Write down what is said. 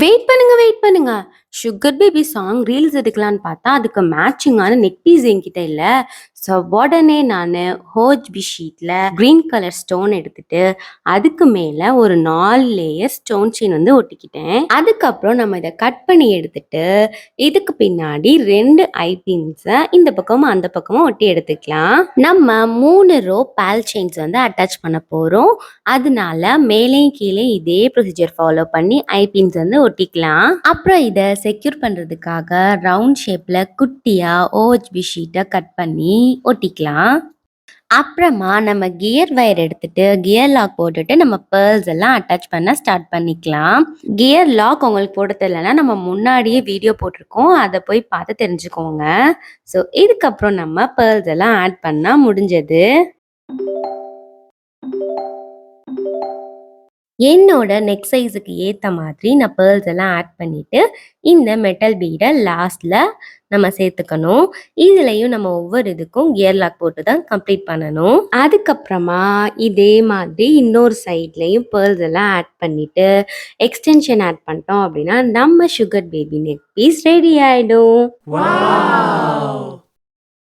Wait பண்ணுங்க. Sugar baby song reels எடுக்கலான்னு பார்த்தா அதுக்கு மேட்சிங்கான நெக் பீஸ் என்கிட்ட இல்ல. ஸோ உடனே நான் ஹோஜ்பி ஷீட்ல கிரீன் கலர் ஸ்டோன் எடுத்துட்டு அதுக்கு மேல ஒரு 4 லேயர் ஸ்டோன் செயின் வந்து ஒட்டிக்கிட்டேன். அதுக்கப்புறம் நம்ம இதை கட் பண்ணி எடுத்துட்டு இதுக்கு பின்னாடி 2 ஐபின்ஸை இந்த பக்கமும் அந்த பக்கமும் ஒட்டி எடுத்துக்கலாம். நம்ம 3 ரோ பால் செயின்ஸ் வந்து அட்டாச் பண்ண போறோம். அதனால மேலேயும் கீழே இதே ப்ரொசீஜர் ஃபாலோ பண்ணி ஐபின்ஸ் வந்து ஒட்டிக்கலாம். அப்புறம் இதை செக்யூர் பண்றதுக்காக ரவுண்ட் ஷேப்ல குட்டியா ஓஹெச்பி ஷீட்டை கட் பண்ணி ஒட்டிக்கலாம். அப்புறமா நம்ம கியர் வயர் எடுத்துட்டு கியர் லாக் போட்டுட்டு நம்ம பேர்ல்ஸ் எல்லாம் அட்டாச் பண்ண ஸ்டார்ட் பண்ணிக்கலாம். கியர் லாக் உங்களுக்கு போட தெரியலன்னா நம்ம முன்னாடியே வீடியோ போட்டிருக்கோம், அதை போய் பார்த்து தெரிஞ்சுக்கோங்க. ஸோ இதுக்கப்புறம் நம்ம பேர்ல்ஸ் எல்லாம் ஆட் பண்ணா முடிஞ்சது. என்னோட நெக் சைஸுக்கு ஏற்ற மாதிரி நான் பேர்ல்ஸ் எல்லாம் ஆட் பண்ணிட்டு இந்த மெட்டல் பீடை லாஸ்ட்ல நம்ம சேர்த்துக்கணும். இதுலயும் நம்ம ஒவ்வொரு இதுக்கும் கியர் லாக் போட்டு தான் கம்ப்ளீட் பண்ணணும். அதுக்கப்புறமா இதே மாதிரி இன்னொரு சைட்லயும் பேர்ல்ஸ் எல்லாம் ஆட் பண்ணிட்டு எக்ஸ்டென்ஷன் ஆட் பண்ணிட்டோம் அப்படின்னா நம்ம sugar baby neck piece ready ஆயிடும்.